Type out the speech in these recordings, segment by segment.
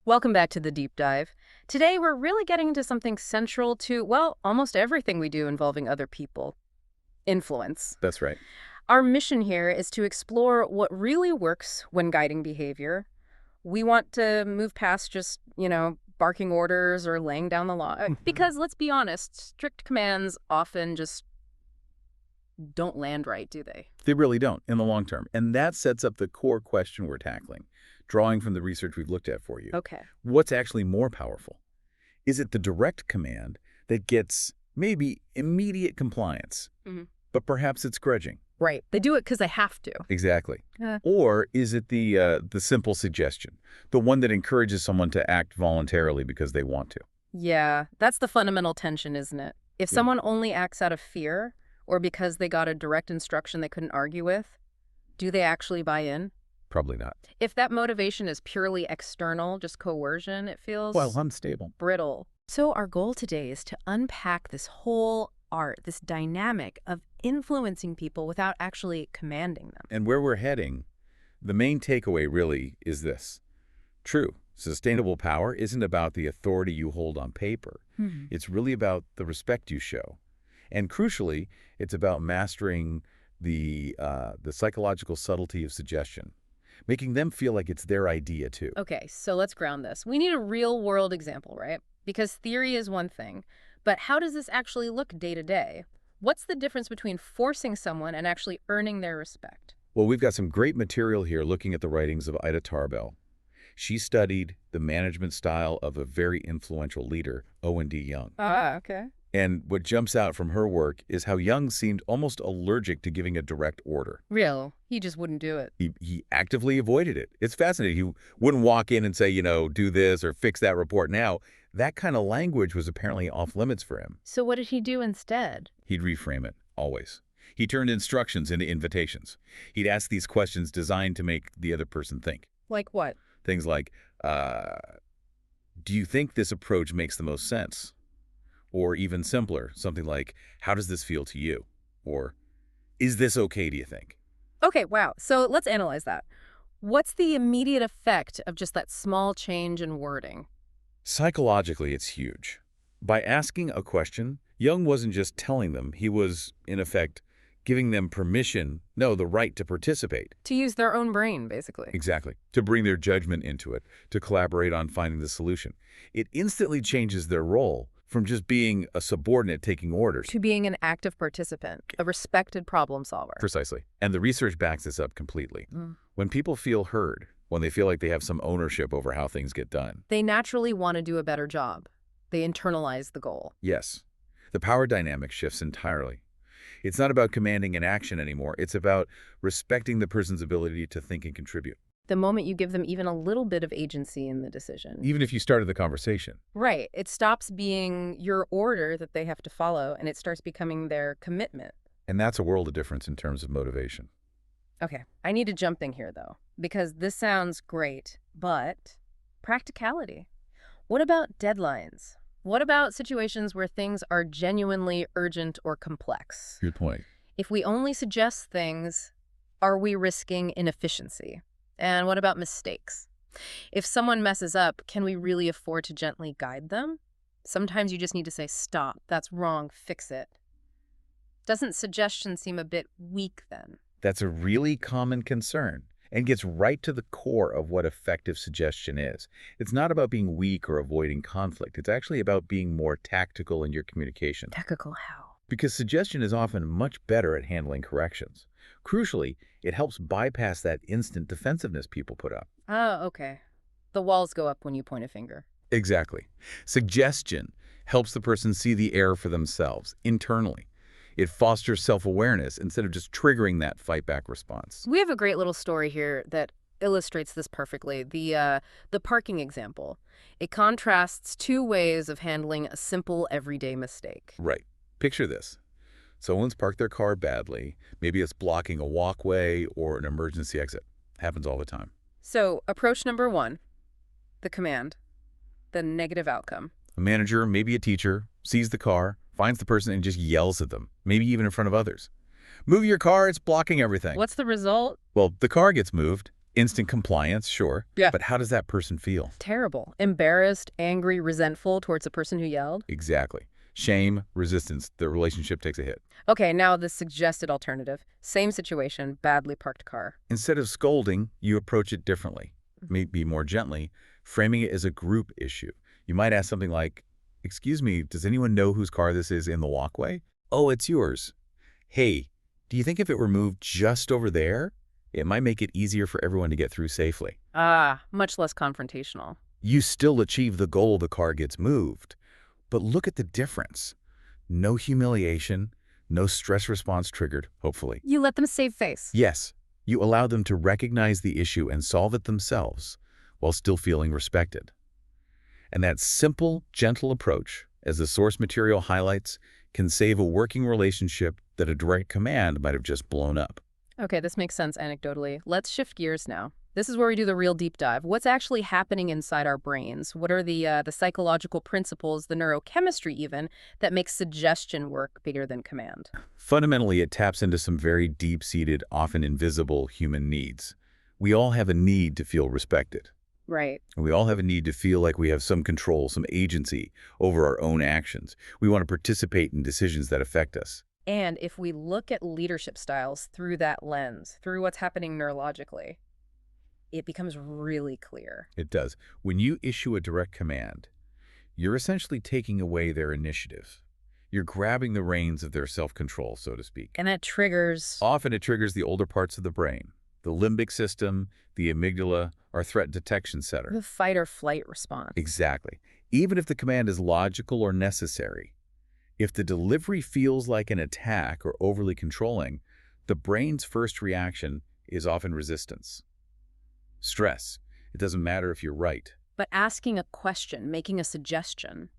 Welcome back to the deep dive. Today, we're really getting into something central to, well, almost everything we do involving other people: influence. That's right. Our mission here is to explore what really works when guiding behavior. We want to move past just, barking orders or laying down the law. Because let's be honest, strict commands often just don't land right, do they? They really don't in the long term. And that sets up the core question we're tackling, drawing from the research we've looked at for you. Okay. What's actually more powerful? Is it the direct command that gets maybe immediate compliance, but perhaps it's grudging? Right. They do it because they have to. Exactly. Yeah. Or is it the simple suggestion, the one that encourages someone to act voluntarily because they want to? Yeah, that's the fundamental tension, isn't it? If someone only acts out of fear or because they got a direct instruction they couldn't argue with, do they actually buy in? Probably not. If that motivation is purely external, just coercion, it feels Well, unstable. brittle. So our goal today is to unpack this whole art, this dynamic of influencing people without actually commanding them. And where we're heading, the main takeaway really is this. True, sustainable power isn't about the authority you hold on paper. It's really about the respect you show. And crucially, it's about mastering the psychological subtlety of suggestion, making them feel like it's their idea too. Okay, so let's ground this. We need a real-world example, right? Because theory is one thing, but how does this actually look day to day? What's the difference between forcing someone and actually earning their respect? Well, we've got some great material here looking at the writings of Ida Tarbell. She studied the management style of a very influential leader, Owen D. Young. Okay. And what jumps out from her work is how Young seemed almost allergic to giving a direct order. Real. He just wouldn't do it. He actively avoided it. It's fascinating. He wouldn't walk in and say, do this or fix that report now. That kind of language was apparently off limits for him. So what did he do instead? He'd reframe it, always. He turned instructions into invitations. He'd ask these questions designed to make the other person think. Like what? Things like, do you think this approach makes the most sense? Or even simpler, something like, how does this feel to you? Or, is this okay, do you think? Okay, wow. So let's analyze that. What's the immediate effect of just that small change in wording? Psychologically, it's huge. By asking a question, Young wasn't just telling them. He was, in effect, giving them permission, no, the right to participate. To use their own brain, basically. Exactly. To bring their judgment into it, to collaborate on finding the solution. It instantly changes their role from just being a subordinate taking orders. To being an active participant, a respected problem solver. Precisely. And the research backs this up completely. When people feel heard, when they feel like they have some ownership over how things get done. They naturally want to do a better job. They internalize the goal. Yes. The power dynamic shifts entirely. It's not about commanding an action anymore. It's about respecting the person's ability to think and contribute. The moment you give them even a little bit of agency in the decision. Even if you started the conversation. Right. It stops being your order that they have to follow, and it starts becoming their commitment. And that's a world of difference in terms of motivation. Okay, I need to jump in here, though, because this sounds great, but practicality. What about deadlines? What about situations where things are genuinely urgent or complex? Good point. If we only suggest things, are we risking inefficiency? And what about mistakes? If someone messes up, can we really afford to gently guide them? Sometimes you just need to say, stop, that's wrong, fix it. Doesn't suggestion seem a bit weak then? That's a really common concern and gets right to the core of what effective suggestion is. It's not about being weak or avoiding conflict. It's actually about being more tactical in your communication. Tactical how? Because suggestion is often much better at handling corrections. Crucially, it helps bypass that instant defensiveness people put up. Oh, okay. The walls go up when you point a finger. Exactly. Suggestion helps the person see the error for themselves, internally. It fosters self-awareness instead of just triggering that fight-back response. We have a great little story here that illustrates this perfectly. The parking example. It contrasts two ways of handling a simple everyday mistake. Right. Picture this. Someone's parked their car badly. Maybe it's blocking a walkway or an emergency exit. Happens all the time. So, approach number one, the command, the negative outcome. A manager, maybe a teacher, sees the car, finds the person and just yells at them, maybe even in front of others. Move your car, it's blocking everything. What's the result? Well, the car gets moved, Instant compliance, sure. Yeah. But how does that person feel? Terrible. Embarrassed, angry, resentful towards the person who yelled. Exactly. Shame, resistance, the relationship takes a hit. Okay, now the suggested alternative. Same situation, badly parked car. Instead of scolding, you approach it differently, maybe more gently, framing it as a group issue. You might ask something like, "Excuse me, does anyone know whose car this is in the walkway?" "Oh, it's yours." "Hey, do you think if it were moved just over there, it might make it easier for everyone to get through safely?" Ah, much less confrontational. You still achieve the goal the car gets moved, but look at the difference. No humiliation, no stress response triggered, hopefully. You let them save face. Yes, you allow them to recognize the issue and solve it themselves while still feeling respected. And that simple, gentle approach, as the source material highlights, can save a working relationship that a direct command might have just blown up. Okay, this makes sense anecdotally. Let's shift gears now. This is where we do the real deep dive. What's actually happening inside our brains? What are the psychological principles, the neurochemistry even, that makes suggestion work bigger than command? Fundamentally, it taps into some very deep-seated, often invisible human needs. We all have a need to feel respected. Right. And we all have a need to feel like we have some control, some agency over our own actions. We want to participate in decisions that affect us. And if we look at leadership styles through that lens, through what's happening neurologically, it becomes really clear. It does. When you issue a direct command, you're essentially taking away their initiative. You're grabbing the reins of their self-control, so to speak. And that triggers... Often it triggers the older parts of the brain. The limbic system, the amygdala, our threat detection center. the fight or flight response. Exactly. Even if the command is logical or necessary, if the delivery feels like an attack or overly controlling, the brain's first reaction is often resistance. Stress. It doesn't matter if you're right. But asking a question, making a suggestion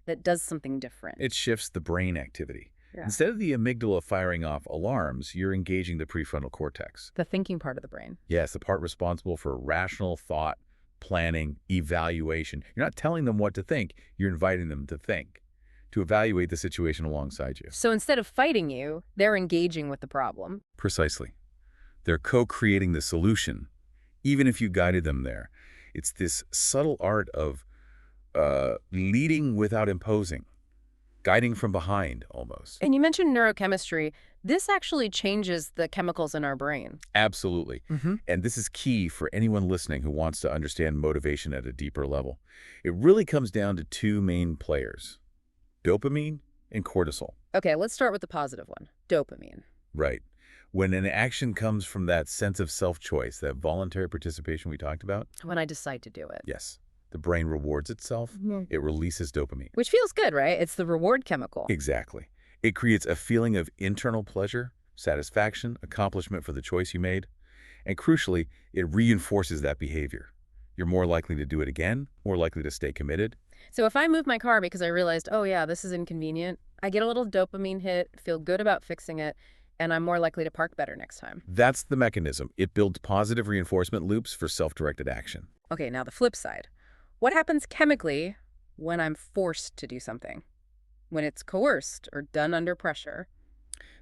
that does something different. It shifts the brain activity. Yeah. Instead of the amygdala firing off alarms, you're engaging the prefrontal cortex. The thinking part of the brain. Yes, the part responsible for rational thought, planning, evaluation. You're not telling them what to think, you're inviting them to think, to evaluate the situation alongside you. So instead of fighting you, they're engaging with the problem. Precisely. They're co-creating the solution, even if you guided them there. It's this subtle art of leading without imposing, guiding from behind almost. And you mentioned neurochemistry. This actually changes the chemicals in our brain. Absolutely. And this is key for anyone listening who wants to understand motivation at a deeper level. It really comes down to two main players, dopamine and cortisol. Okay, let's start with the positive one, dopamine. Right. When an action comes from that sense of self-choice, that voluntary participation we talked about, When I decide to do it. yes, the brain rewards itself. It releases dopamine. Which feels good, right? It's the reward chemical. Exactly. It creates a feeling of internal pleasure, satisfaction, accomplishment for the choice you made. And crucially, it reinforces that behavior. You're more likely to do it again, more likely to stay committed. So if I move my car because I realized, oh yeah, this is inconvenient, I get a little dopamine hit, feel good about fixing it, and I'm more likely to park better next time. That's the mechanism. It builds positive reinforcement loops for self-directed action. Okay, now the flip side. What happens chemically when I'm forced to do something? When it's coerced or done under pressure?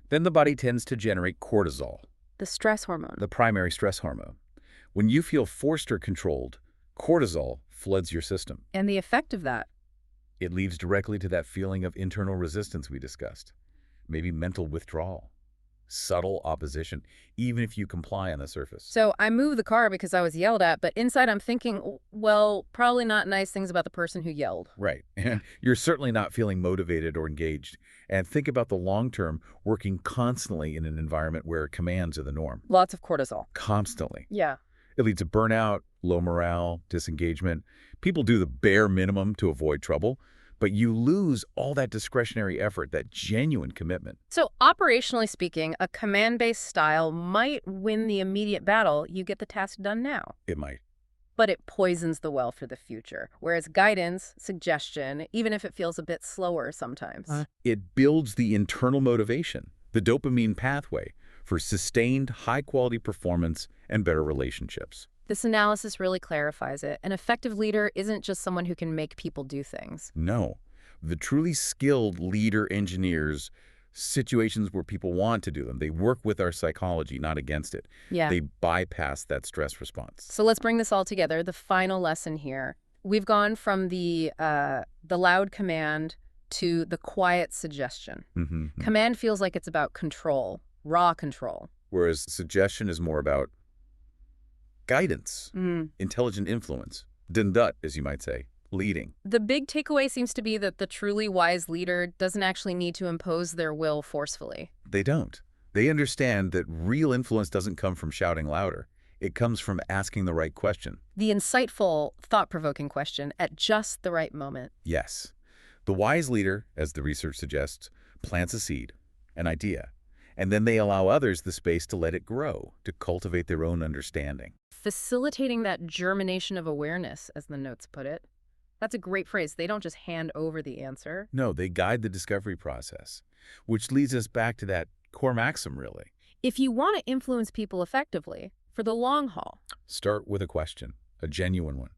Then the body tends to generate cortisol, The stress hormone. the primary stress hormone. When you feel forced or controlled, cortisol floods your system. And the effect of that. It leads directly to that feeling of internal resistance we discussed. Maybe mental withdrawal, subtle opposition, even if you comply on the surface. So I moved the car because I was yelled at, but inside I'm thinking, well, probably not nice things about the person who yelled. Right. And you're certainly not feeling motivated or engaged. And think about the long term, working constantly in an environment where commands are the norm. Lots of cortisol. Constantly. Yeah. It leads to burnout, low morale, disengagement. People do the bare minimum to avoid trouble, but you lose all that discretionary effort, that genuine commitment. So operationally speaking, a command-based style might win the immediate battle. You get the task done now. It might. But it poisons the well for the future. Whereas guidance, suggestion, even if it feels a bit slower sometimes. It builds the internal motivation, the dopamine pathway, for sustained, high-quality performance and better relationships. This analysis really clarifies it. An effective leader isn't just someone who can make people do things. No. The truly skilled leader engineers situations where people want to do them. They work with our psychology, not against it. Yeah. They bypass that stress response. So let's bring this all together. The final lesson here. We've gone from the loud command to the quiet suggestion. Command feels like it's about control, raw control. Whereas suggestion is more about guidance, intelligent influence, dindut, as you might say, leading. The big takeaway seems to be that the truly wise leader doesn't actually need to impose their will forcefully. They don't. They understand that real influence doesn't come from shouting louder. It comes from asking the right question. The insightful, thought-provoking question at just the right moment. Yes. The wise leader, as the research suggests, plants a seed, an idea, and then they allow others the space to let it grow, to cultivate their own understanding. Facilitating that germination of awareness, as the notes put it. That's a great phrase. They don't just hand over the answer. No, they guide the discovery process, which leads us back to that core maxim, really. If you want to influence people effectively, for the long haul, Start with a question, a genuine one.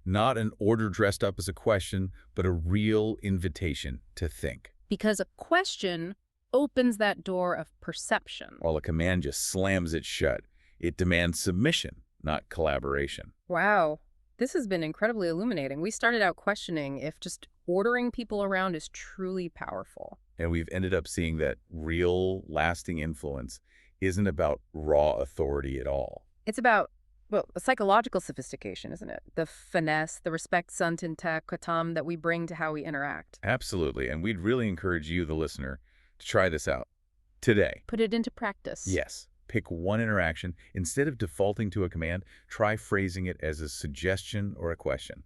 Not an order dressed up as a question, but a real invitation to think. because a question opens that door of perception. While a command just slams it shut, it demands submission, not collaboration. Wow, this has been incredibly illuminating. We started out questioning if just ordering people around is truly powerful. And we've ended up seeing that real, lasting influence isn't about raw authority at all. It's about, well, a psychological sophistication, isn't it? The finesse, the respect, santinte, katam that we bring to how we interact. Absolutely. And we'd really encourage you, the listener, to try this out today. Put it into practice. Yes. Pick one interaction. Instead of defaulting to a command, try phrasing it as a suggestion or a question.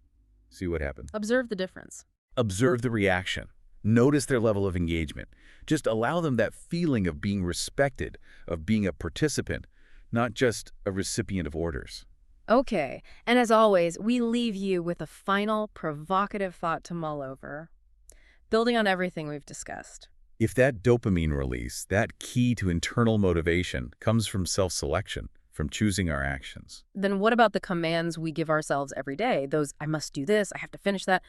See what happens. Observe the difference. Observe the reaction. Notice their level of engagement. Just allow them that feeling of being respected, of being a participant, not just a recipient of orders. Okay, and as always, we leave you with a final, provocative thought to mull over. Building on everything we've discussed. If that dopamine release, that key to internal motivation, comes from self-selection, from choosing our actions, Then what about the commands we give ourselves every day? Those, I must do this, I have to finish that.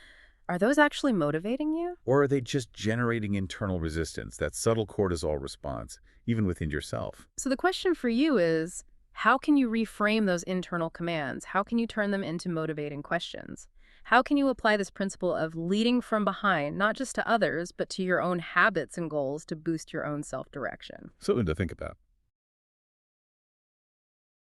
Are those actually motivating you? or are they just generating internal resistance, that subtle cortisol response, even within yourself? So the question for you is, how can you reframe those internal commands? How can you turn them into motivating questions? How can you apply this principle of leading from behind, not just to others, but to your own habits and goals to boost your own self-direction? Something to think about.